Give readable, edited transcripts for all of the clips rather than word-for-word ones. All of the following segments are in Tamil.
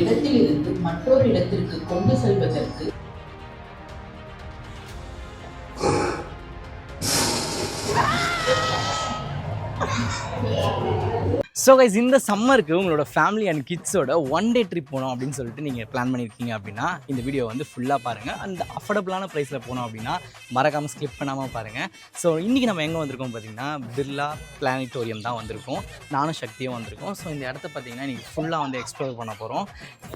இடத்திலிருந்து மற்றொரு இடத்திற்கு கொண்டு செல்வதற்கு ஸோ கைஸ், இந்த சம்மருக்கு உங்களோட ஃபேமிலி அண்ட் கிட்ஸோட ஒன் டே ட்ரிப் போகணும் அப்படின்னு சொல்லிட்டு நீங்கள் பிளான் பண்ணியிருக்கீங்க அப்படின்னா இந்த வீடியோ வந்து ஃபுல்லாக பாருங்கள். அந்த அஃபோர்டபுளான ப்ரைஸில் போனோம் அப்படின்னா மறக்காமல் ஸ்கிப் பண்ணாமல் பாருங்கள். ஸோ இன்றைக்கி நம்ம எங்கே வந்திருக்கோம் பார்த்தீங்கன்னா, பிர்லா பிளானிட்டோரியம் தான் வந்திருக்கோம். நானும் சக்தியும் வந்திருக்கோம். ஸோ இந்த இடத்த பார்த்தீங்கன்னா இன்றைக்கி ஃபுல்லாக வந்து எக்ஸ்ப்ளோர் பண்ண போகிறோம்.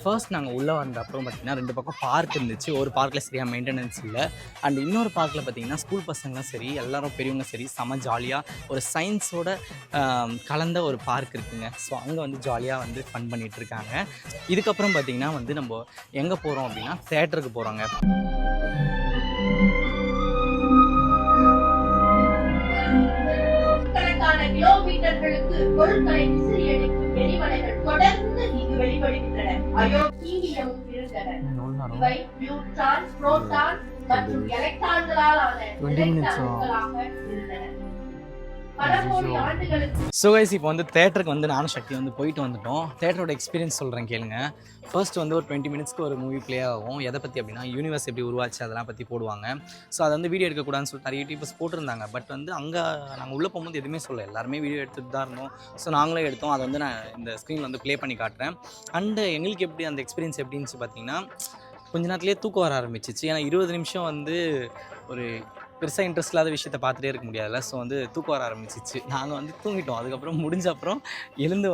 ஃபர்ஸ்ட் நாங்கள் உள்ளே வந்த அப்புறம் பார்த்தீங்கன்னா 2 பக்கம் பார்க் இருந்துச்சு. ஒரு பார்க்கில் சரியாக மெயின்டெனன்ஸ் இல்லை. அண்ட் இன்னொரு பார்க்கில் பார்த்தீங்கன்னா ஸ்கூல் பசங்களும் சரி, எல்லோரும் பெரியவங்க சரி, செம ஜாலியாக ஒரு சயின்ஸோட கலந்த ஒரு பார்க் இருக்குங்க. ஸோ அங்கே வந்து ஜாலியாக வந்து ஃபன் பண்ணிகிட்டு இருக்காங்க. இதுக்கப்புறம் பார்த்திங்கன்னா வந்து நம்ம எங்கே போகிறோம் அப்படின்னா தேட்டருக்கு போகிறோங்க. கிலோமீட்டர்களுக்கு பொருட்களை விசிறி அடிக்கும் எரிமலைகள் தொடர்ந்து இங்கு வெளிப்படுகின்றன. அயோடினியம் இருந்தன. இவை நியூட்ரான், புரோட்டான் மற்றும் எலக்ட்ரான்களால் ஆன எலக்ட்ரான்களாக இருந்தன. ஸோ கைஸ், இப்போ வந்து தேட்டருக்கு வந்து நானும் சக்தி வந்து போயிட்டு வந்துட்டோம். தேட்டரோட எக்ஸ்பீரியன்ஸ் சொல்கிறேன் கேளுங்க. ஃபர்ஸ்ட் வந்து ஒரு 20 மினிட்ஸ்க்கு ஒரு மூவி ப்ளே ஆகும். எதை பற்றி அப்படின்னா யூனிவர்ஸ் எப்படி உருவாச்சு அதெல்லாம் பற்றி போடுவாங்க. ஸோ அதை வந்து வீடியோ எடுக்கக்கூடாதுன்னு சொல்லிட்டு நிறைய யூடியூபர்ஸ் போட்டிருந்தாங்க. பட் வந்து அங்கே நாங்கள் உள்ளே போகும்போது எதுவுமே சொல்ல, எல்லாருமே வீடியோ எடுத்துகிட்டு தான் இருந்தோம். ஸோ நாங்களே எடுத்தோம். அதை வந்து நான் இந்த ஸ்க்ரீனில் வந்து ப்ளே பண்ணி காட்டுறேன். அண்டு எங்களுக்கு எப்படி அந்த எக்ஸ்பீரியன்ஸ் எப்படி இருந்துச்சு பார்த்தீங்கன்னா, கொஞ்ச நேரத்துலேயே தூக்கம் வர ஆரம்பிச்சிச்சு. ஏன்னா 20 நிமிஷம் வந்து ஒரு பெருசாக இன்ட்ரெஸ்ட் இல்லாத விஷயத்தை பார்த்துட்டே இருக்க முடியாதுல்ல. ஸோ வந்து தூக்கம் வர ஆரம்பிச்சிச்சு. நாங்கள் வந்து தூங்கிட்டோம். அதுக்கப்புறம் முடிஞ்ச அப்புறம் எழுந்து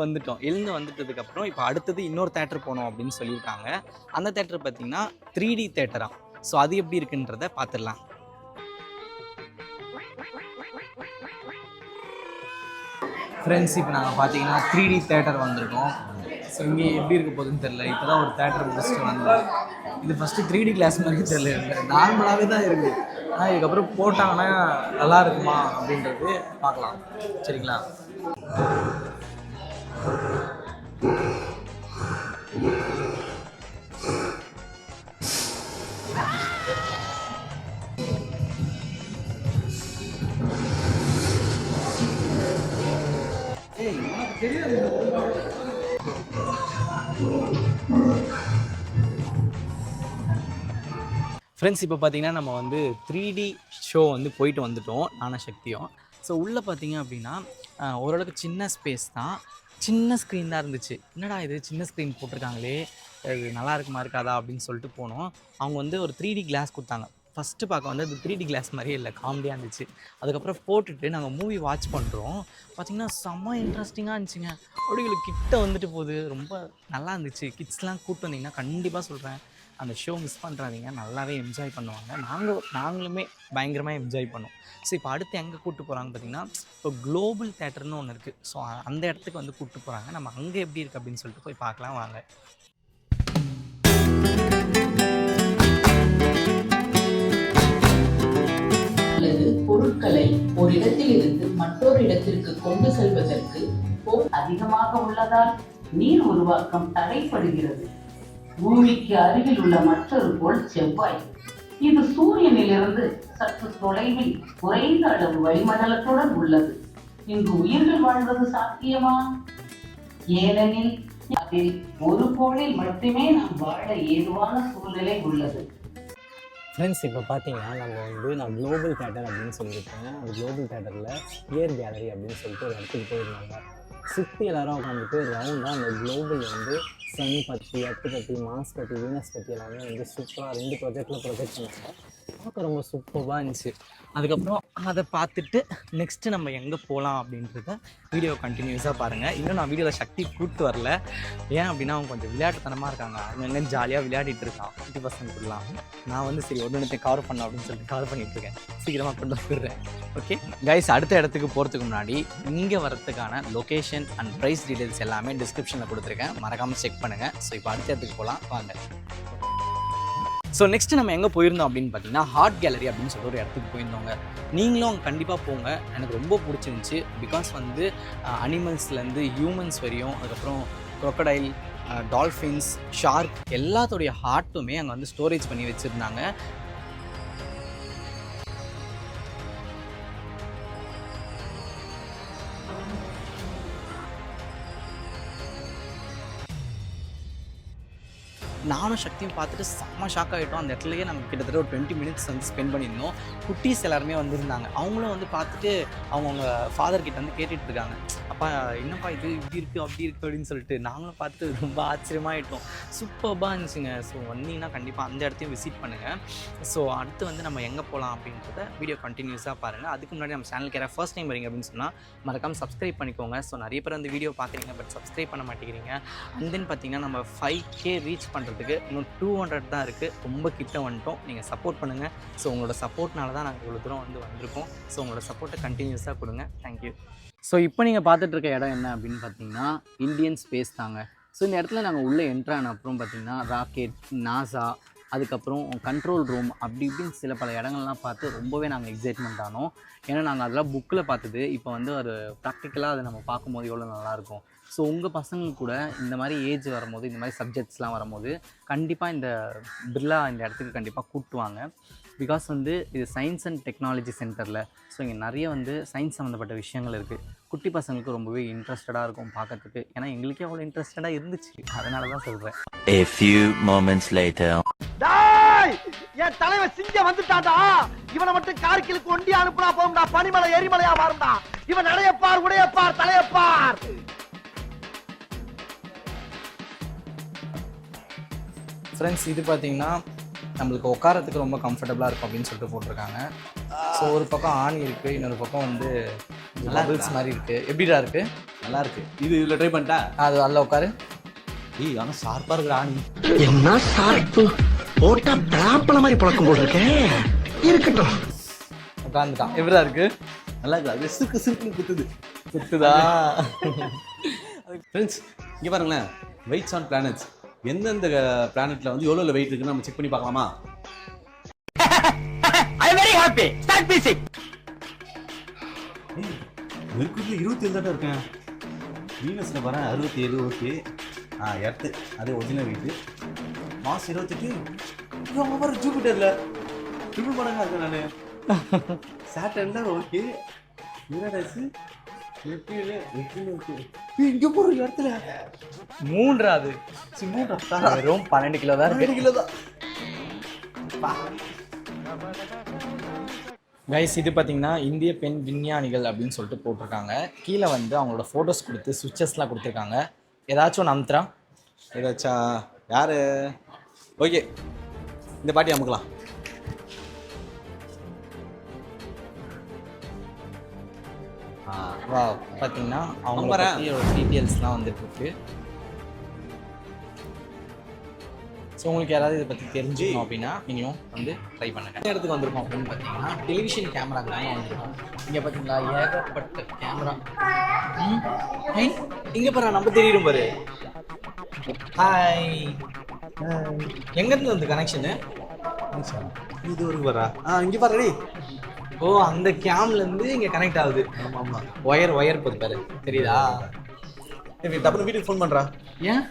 வந்துட்டதுக்கப்புறம் இப்போ அடுத்தது இன்னொரு தேட்டர் போனோம் அப்படின்னு சொல்லியிருக்காங்க. அந்த தேட்டர் பார்த்திங்கன்னா 3D தேட்டரா. ஸோ அது எப்படி இருக்குன்றதை பார்த்துடலாம். ஃப்ரெண்ட்ஸ், இப்போ நாங்கள் பார்த்தீங்கன்னா 3D தேட்டர் வந்திருக்கோம். ஸோ இங்கே எப்படி இருக்க போகுதுன்னு தெரில. இப்போ தான் ஒரு தேட்டர் முடிச்சுட்டு வந்தோம். இது ஃபஸ்ட்டு 3D கிளாஸ் மாதிரி தெரியல, நார்மலாகவே தான் இருக்குது. ஆனால் இதுக்கப்புறம் போட்டாங்கன்னா நல்லா இருக்குமா அப்படின்றது பார்க்கலாம். சரிங்களா? ஃப்ரெண்ட்ஸ், இப்போ பார்த்தீங்கன்னா நம்ம வந்து 3D ஷோ வந்து போயிட்டு வந்துட்டோம், நானும் சக்தியும். ஸோ உள்ளே பார்த்தீங்க அப்படின்னா ஓரளவுக்கு சின்ன ஸ்பேஸ் தான், சின்ன ஸ்க்ரீன் தான் இருந்துச்சு. என்னடா இது சின்ன ஸ்க்ரீன் போட்டிருக்காங்களே, இது நல்லா இருக்குமா இருக்காதா அப்படின்னு சொல்லிட்டு போனோம். அவங்க வந்து ஒரு 3D கிளாஸ் கொடுத்தாங்க. ஃபஸ்ட்டு பார்க்க வந்து அது 3D கிளாஸ் மாதிரியே இல்லை, காமெடியாக இருந்துச்சு. அதுக்கப்புறம் போட்டுட்டு நாங்கள் மூவி வாட்ச் பண்ணுறோம். பார்த்திங்கன்னா செம்ம இன்ட்ரெஸ்டிங்காக இருந்துச்சுங்க. அப்படியே கிட்ட வந்துட்டு போகுது, ரொம்ப நல்லா இருந்துச்சு. கிட்ஸ்லாம் கூப்பிட்டு வந்தீங்கன்னா கண்டிப்பாக சொல்கிறேன், அந்த ஷோ மிஸ் பண்ணுறாதீங்க, நல்லாவே என்ஜாய் பண்ணுவாங்க. நாங்களுமே பயங்கரமாக என்ஜாய் பண்ணோம். ஸோ இப்போ அடுத்து எங்கே கூப்பிட்டு போகிறாங்க பார்த்திங்கன்னா, இப்போ குளோபல் தேட்டர்னு ஒன்று இருக்குது. ஸோ அந்த இடத்துக்கு வந்து கூப்பிட்டு போகிறாங்க. நம்ம அங்கே எப்படி இருக்குது அப்படின்னு சொல்லிட்டு போய் பார்க்கலாம் வாங்க. பொருட்களை ஒரு இடத்திலிருந்து மற்றொரு இடத்திற்கு கொண்டு செல்வதற்கு அதிகமாக உள்ளதால் நீர் உருவாக்கம் தடைப்படுகிறது. பூமிக்கு அருகில் உள்ள மற்றொரு கோள் செவ்வாய். இது சூரியனிலிருந்து சற்று தொலைவில் குறைந்த அளவு வளிமண்டலத்துடன் உள்ளது. இங்கு உயிர்கள் வாழ்வது சாத்தியமா? ஏனெனில் அதில் ஒரு கோளில் மட்டுமே நாம் வாழ ஏதுவான சூழ்நிலை உள்ளது. ஃப்ரெண்ட்ஸ், இப்போ பார்த்தீங்கன்னா நான் குளோபல் தேட்டர் அப்படின்னு சொல்லியிருக்கேன். அந்த குளோபல் தேட்டரில் ஸ்பியர் கேலரி அப்படின்னு சொல்லிட்டு ஒரு இடத்துக்கு போயிருந்தாங்க. சுற்றி எல்லாரும் உட்காந்துட்டு ரவுண்டாக அந்த குளோபல் வந்து சன் பற்றி, எர்த்து பற்றி, மாஸ் பற்றி, வீனஸ் பற்றி எல்லாமே வந்து சூப்பராக 2 ப்ரொஜெக்டில் ப்ரொஜெக்ட் பண்ணாங்க. பார்க்க ரொம்ப சூப்பராக இருந்துச்சு. அதுக்கப்புறம் அதை பார்த்துட்டு நெக்ஸ்ட்டு நம்ம எங்கே போகலாம் அப்படின்றத வீடியோ கண்டினியூஸாக பாருங்கள். இன்னும் நான் வீடியோவில் சக்தி கூப்பிட்டு வரல. ஏன் அப்படின்னா அவங்க கொஞ்சம் விளையாட்டுத்தனமாக இருக்காங்க. அவங்க ஜாலியாக விளையாடிட்டு இருக்கான் 50% ஃபுல்லாக. நான் வந்து சரி ஒன்று கவர் பண்ண அப்படின்னு சொல்லிட்டு கவர் பண்ணிகிட்டு இருக்கேன். சீக்கிரமாக கொண்டு வந்துடுறேன். ஓகே கைஸ், அடுத்த இடத்துக்கு போகிறதுக்கு முன்னாடி இங்கே வரத்துக்கான லொக்கேஷன் அண்ட் ப்ரைஸ் டீட்டெயில்ஸ் எல்லாமே டிஸ்கிரிப்ஷனில் கொடுத்துருக்கேன், மறக்காமல் செக் பண்ணுங்கள். ஸோ இப்போ அடுத்த இடத்துக்கு போகலாம் வாங்க. ஸோ நெக்ஸ்ட்டு நம்ம எங்கே போயிருந்தோம் அப்படின்னு பார்த்தீங்கன்னா, ஹார்ட் கேலரி அப்படின்னு சொல்லிட்டு ஒரு இடத்துக்கு போயிருந்தோங்க. நீங்களும் அங்கே கண்டிப்பாக போங்க, எனக்கு ரொம்ப பிடிச்சிருந்துச்சி. பிகாஸ் வந்து அனிமல்ஸ்லேருந்து ஹியூமன்ஸ் வரையும், அதுக்கப்புறம் க்ரொக்கடைல், டால்ஃபின்ஸ், ஷார்க் எல்லாத்தோடைய ஹார்ட்டுமே அங்கே வந்து ஸ்டோரேஜ் பண்ணி வச்சுருந்தாங்க. நானும் சக்தியும் பார்த்துட்டு செம்ம ஷாக் ஆகிட்டோம். அந்த இடத்துலையே நம்ம கிட்டத்தட்ட ஒரு 20 மினிட்ஸ் வந்து ஸ்பெண்ட் பண்ணியிருந்தோம். குட்டீஸ் எல்லாருமே வந்திருந்தாங்க. அவங்களும் வந்து பார்த்துட்டு அவங்கவுங்க ஃபாதர்கிட்ட வந்து கேட்டுட்டு இருக்காங்க, அப்பா என்னப்பா இது இப்படி இருக்குது அப்படி இருக்குது அப்படின்னு சொல்லிட்டு. நாங்களும் பார்த்து ரொம்ப ஆச்சரியமாகிட்டோம். சூப்பராக இருந்துச்சுங்க. ஸோ வந்தீங்கன்னா கண்டிப்பாக அந்த இடத்தையும் விசிட் பண்ணுங்கள். ஸோ அடுத்து வந்து நம்ம எங்கே போகலாம் அப்படின்றத வீடியோ கண்டினியூஸாக பாருங்கள். அதுக்கு முன்னாடி நம்ம சேனலுக்கு யாராவது ஃபர்ஸ்ட் டைம் வரீங்க அப்படின்னு சொன்னால் மறக்காமல் சப்ஸ்கிரைப் பண்ணிக்கோங்க. ஸோ நிறைய பேர் வந்து வீடியோ பார்க்குறீங்க, பட் சப்ஸ்கிரைப் பண்ண மாட்டேங்கிறீங்க. அண்ட் தென் பார்த்தீங்கன்னா நம்ம 5K ரீச் பண்ணுறதுக்கு இன்னும் 200 தான் இருக்குது. ரொம்ப கிட்ட வந்துட்டோம். நீங்கள் சப்போர்ட் பண்ணுங்கள். ஸோ உங்களோட சப்போர்ட்னால தான் நாங்கள் இவ்வளோ தூரம் வந்து வந்திருக்கோம். ஸோ உங்களோட சப்போர்ட்டை கண்டினியூஸாக கொடுங்க. தேங்க்யூ. ஸோ இப்போ நீங்கள் பார்த்துட்டு இருக்க இடம் என்ன அப்படின்னு பார்த்தீங்கன்னா இந்தியன் ஸ்பேஸ் தாங்க. ஸோ இந்த இடத்துல நாங்கள் உள்ளே என்ட்ரான அப்புறம் பார்த்தீங்கன்னா ராக்கெட், நாசா, அதுக்கப்புறம் கண்ட்ரோல் ரூம் அப்படி இப்படின்னு சில பல இடங்கள்லாம் பார்த்து ரொம்பவே நாங்கள் எக்ஸைட்மெண்ட் ஆனோம். ஏன்னா நாங்கள் அதெல்லாம் புக்கில் பார்த்தது இப்போ வந்து ஒரு ப்ராக்டிக்கலாக அதை நம்ம பார்க்கும்போது எவ்வளோ நல்லாயிருக்கும். ஸோ உங்கள் பசங்களுக்கு கூட இந்த மாதிரி ஏஜ் வரும்போது, இந்த மாதிரி சப்ஜெக்ட்ஸ்லாம் வரும்போது கண்டிப்பாக இந்த பிர்லா இந்த இடத்துக்கு கண்டிப்பாக கூட்டுவாங்க. பிகாஸ் வந்து இது சயின்ஸ் அண்ட் டெக்னாலஜி சென்டரில். ஸோ இங்கே நிறைய வந்து சயின்ஸ் சம்மந்தப்பட்ட விஷயங்கள் இருக்குது. குட்டி பசங்களுக்கு ரொம்பவே இன்ட்ரெஸ்டடாக இருக்கும் பார்க்கறதுக்கு. ஏன்னா எங்களுக்கே அவ்வளோ இன்ட்ரெஸ்டடாக இருந்துச்சு, அதனால தான் சொல்கிறேன். A few moments later. என் தலைவன் சிங்க வந்துட்டாடா. இவனை மட்டும் கார்கிலுக்கு ஒண்டி அனுப்புனா போகும்டா, பனிமலை எரிமலையா மாறும்டா. இவன் நடையப்பார், உடையப்பார், தலையப்பார். ஃப்ரெண்ட்ஸ் இது பார்த்தீங்கன்னா நம்மளுக்கு உட்காரத்துக்கு ரொம்ப கம்ஃபர்டபுளாக இருக்கும் அப்படின்னு சொல்லிட்டு போட்டிருக்காங்க. ஸோ ஒரு பக்கம் ஆணி இருக்குது, இன்னொரு பக்கம் வந்து பபிள்ஸ் மாதிரி இருக்குது. எப்படிடா இருக்குது? நல்லா இருக்கு. இதில் ட்ரை பண்ணிட்டா அது அதில் உட்காரு. ஆனால் ஷார்ப்பாக இருக்கிற ஆணி என்ன சார்பு போட்டா பிளாப்பல மாதிரி பழக்கம் போட்டிருக்கேன். இருக்கட்டும். உட்காந்துட்டான். எப்படிடா இருக்குது? நல்லா இருக்கு. அது சிறுக்குன்னு குத்துதா? ஃப்ரெண்ட்ஸ் இங்கே பாருங்களேன், வெயிட்ஸ் ஆன் பிளானட்ஸ். எந்தெந்த பிளானெட்டில் வந்து எவ்வளோ வெயிட் இருக்குன்னு நம்ம செக் பண்ணி பார்க்கலாமா? மெர்க்குரியில் 27 தான் இருக்கேன். வீனஸில் பாரு 67, ஓகே. எர்த்து அதே ஒரிஜினல் வெயிட்டு. மாஸ் 28. அவங்க பாரு ஜூபிட்டரில் ட்ரிபிள் மடங்காக இருக்கேன் நான். சாட்டர்னில் ஓகே. யூரேனஸு இங்கே போகிற இடத்துல 3 வெறும் 12 கிலோ தான் இருக்கு. 2 கிலோ தான். கைஸ் இது பார்த்தீங்கன்னா இந்திய பெண் விஞ்ஞானிகள் அப்படின்னு சொல்லிட்டு போட்டிருக்காங்க. கீழே வந்து அவங்களோட ஃபோட்டோஸ் கொடுத்து சுவிச்சஸ்லாம் கொடுத்துருக்காங்க. ஏதாச்சும் ஒன்று அமுத்துறா? ஏதாச்சா? யார்? ஓகே, இந்த பாட்டி அமுக்கலாம். வா பார்த்தீங்கன்னா அவங்க டீட்டெயில்ஸ்லாம் வந்துட்டுருக்கு. ஸோ உங்களுக்கு யாராவது இதை பற்றி தெரிஞ்சுக்கணும் அப்படின்னா நீங்களும் வந்து ட்ரை பண்ணுங்கள். எந்த இடத்துக்கு வந்திருக்கோம் அப்படின்னு பார்த்தீங்கன்னா டெலிவிஷன் கேமராக்கு தான் வந்திருக்கோம். இங்கே பார்த்தீங்களா ஏகப்பட்ட கேமரா. இங்கே பாரு நம்ம தெரியும் பாரு. ஹாய், எங்கேருந்து வந்து கனெக்ஷனு? இது ஒரு வரா இங்கே பாரு. ஓ அந்த கேம்லேருந்து இங்கே கனெக்ட் ஆகுது. ஆமாம் ஆமாம். ஒயர் போகுது பாரு, தெரியுதா? டப்புனு வீட்டுக்கு ஃபோன் பண்ணுறா. ஏன்?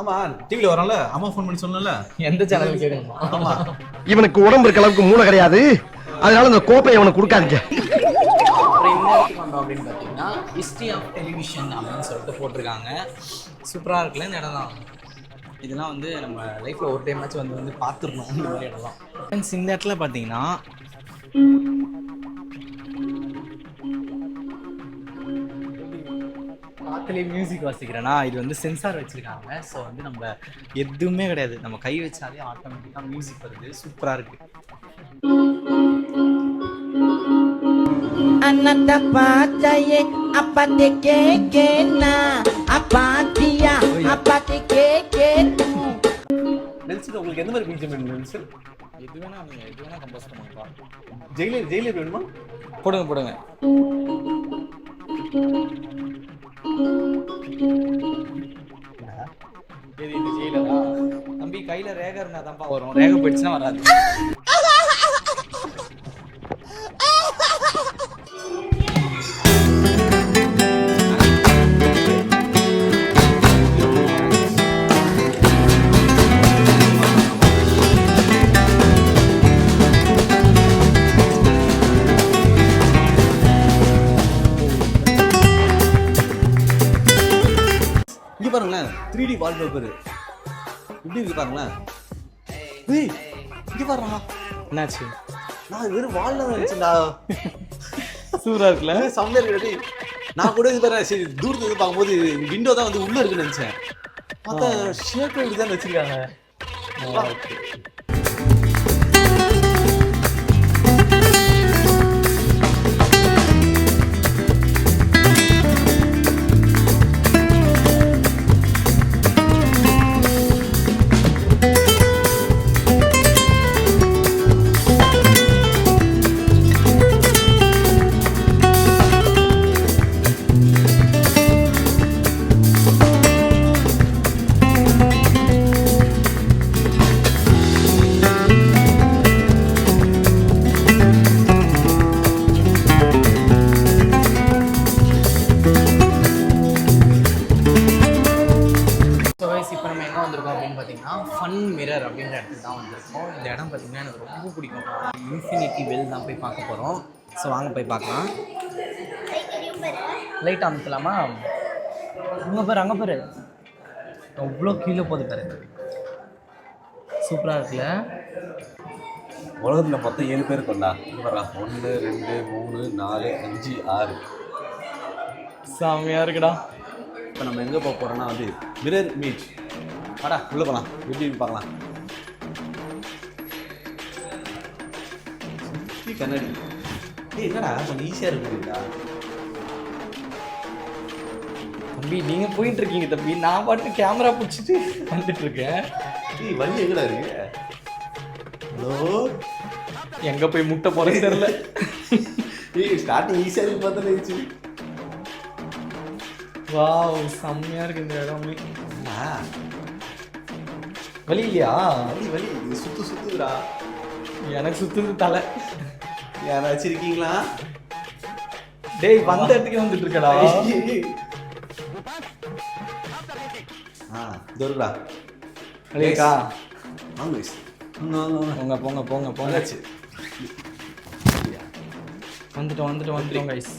ஆமாம், டிவியில் வரல. அம்மா ஃபோன் பண்ணி சொன்னல. எந்த சேனல் கேட்குமா? ஆமாம். இவனுக்கு உடம்பு இருக்க அளவுக்கு மூளை கிடையாது, அதனால இந்த கோப்பை அவனுக்கு கொடுக்காதீங்க. அப்புறம் இந்த இடத்துக்கு வந்தோம் அப்படின்னு பார்த்தீங்கன்னா ஹிஸ்ட்ரி ஆஃப் டெலிவிஷன் அப்படின்னு சொல்லிட்டு போட்டிருக்காங்க. சூப்பராக இருக்குல்ல இந்த இடம் தான். இதெல்லாம் வந்து நம்ம லைஃப்பில் ஒரு டைமாச்சும் வந்து பார்த்துருக்கணும் இந்த மாதிரி இடம்லாம். ஃப்ரெண்ட்ஸ் இந்த இடத்துல பார்த்தீங்கன்னா காற்றுலேயே மியூசிக் வாசிக்கிறேன்னா இது வந்து சென்சார் வச்சுருக்காங்க. ஸோ வந்து நம்ம எதுவுமே கிடையாது, நம்ம கை வச்சாலே ஆட்டோமேட்டிக்காக மியூசிக் வருது. சூப்பராக இருக்குது. Ananda pacaye apa dekeke na apa dia apa dekeke tu. Nelson உங்களுக்கு எந்த மாதிரி பிஜிஎம் வேணும் நெல்சன்? எது வேணா கம்போஸ் பண்ணுங்கப்பா. ஜெயிலர் வேணுமா? போடுங்க. இது ஜெயிலரா? தம்பி கையில ரேகை இருந்தா தான்ப்பா வரும். ரேகை போயிடுச்சுன்னா வராது. இங்கே பாருங்களேன், 3D வால்பேப்பர். எப்படி இருக்கு பாருங்களேன். ஏய் இங்க பாருடா. என்னாச்சு? நான் வெறும் வால்ல தான் நினைச்சேன்டா. சூப்பரா இருக்குல்ல? செம்மையா இருக்கு. நான் கூட இது பாரு சரி தூரத்துல இருந்து பார்க்கும்போது விண்டோ தான் வந்து உள்ள இருக்குன்னு நினைச்சேன். பார்த்தா ஷேப் இப்படி தான் வச்சிருக்காங்க. இப்போ நம்ம எங்கே வந்திருக்கோம் அப்படின்னு பார்த்தீங்கன்னா ஃபன் மிரர் அப்படின்ற இடத்துக்கு தான் வந்திருக்கோம். இந்த இடம் பார்த்தீங்கன்னா எனக்கு ரொம்ப பிடிக்கும். இன்ஃபினிட்டி வெல் தான் போய் பார்க்க போகிறோம். ஸோ வாங்க போய் பார்க்கலாம். லைட் அமுத்தலாமா? அங்கே பாரு எவ்வளோ கீழே போகுது பாரு. சூப்பராக இருக்குல்ல? உலகத்தில் மொத்தம் 7 பேர் கொண்டா. இங்க பாருடா 1 2 3 4 5 6. செம்மையாக இருக்குடா. இப்போ நம்ம எங்கே போக போகிறோம்னா வந்து மிரர் மீட். வாடா உள்ளே போகலாம். எப்படி பார்க்கலாம். கண்ணாடி. என்னடா கொஞ்சம் ஈஸியாக இருக்குதுடா. தம்பி நீங்கள் போயிட்டு இருக்கீங்க தம்பி, நான் பாட்டு கேமரா பிடிச்சிட்டு வந்துட்டு இருக்கேன். வண்டி எங்கடா இருக்கு? ஹலோ எங்கே போய் முட்டை போகிறேன்னு தெரில. ஸ்டார்டிங் ஈஸியாக இருக்கு பார்த்தா இருந்துச்சு. வாவ் செம்மையாக இருக்கு இந்த இடமே. வலி இல்லையா? வலி இது சுத்துதுடா. எனக்கு சுற்றுது தலை. யாராச்சும் இருக்கீங்களா? டேய் வந்த இடத்துக்கு வந்துட்டு இருக்கடா. தோருடா அடேக்கா வாங்க போங்க போங்க போங்க போங்க. வந்துட்டோம் கைஸ்.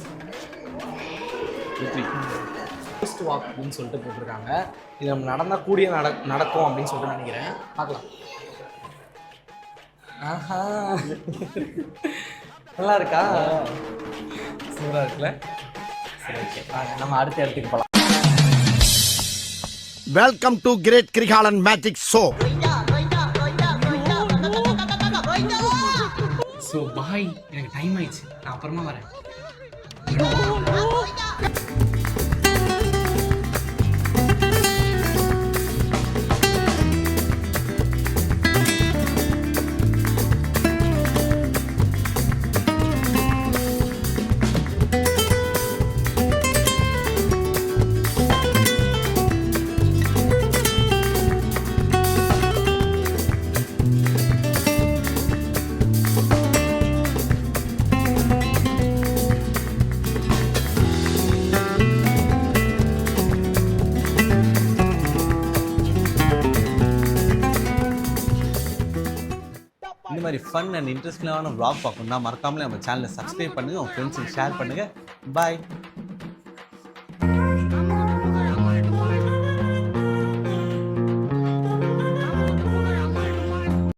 ஃபர்ஸ்ட் வாக் அப்படின்னு சொல்லிட்டு போட்டிருக்காங்க. இது நம்ம நடந்தால் கூடிய நடக்கும் அப்படின்னு சொல்லிட்டு நினைக்கிறேன். பார்க்கலாம். ஆஹா நல்லா இருக்கா? சூப்பராக இருக்குல்ல? சரி ஓகே நம்ம அடுத்த இடத்துக்கு போகலாம். Welcome to great Kirikalan magic show. So bye, எனக்கு டைம் ஆயிடுச்சு, நான் அப்புறமா வரேன். இந்த மாதிரி ஃபன் அண்ட் இன்ட்ரெஸ்டிங்கான vlog பார்க்கணும்னா மறக்காமலே நம்ம சேனலை சப்ஸ்கிரைப் பண்ணுங்கள், உங்கள் ஃப்ரெண்ட்ஸுக்கு ஷேர் பண்ணுங்கள். பாய்.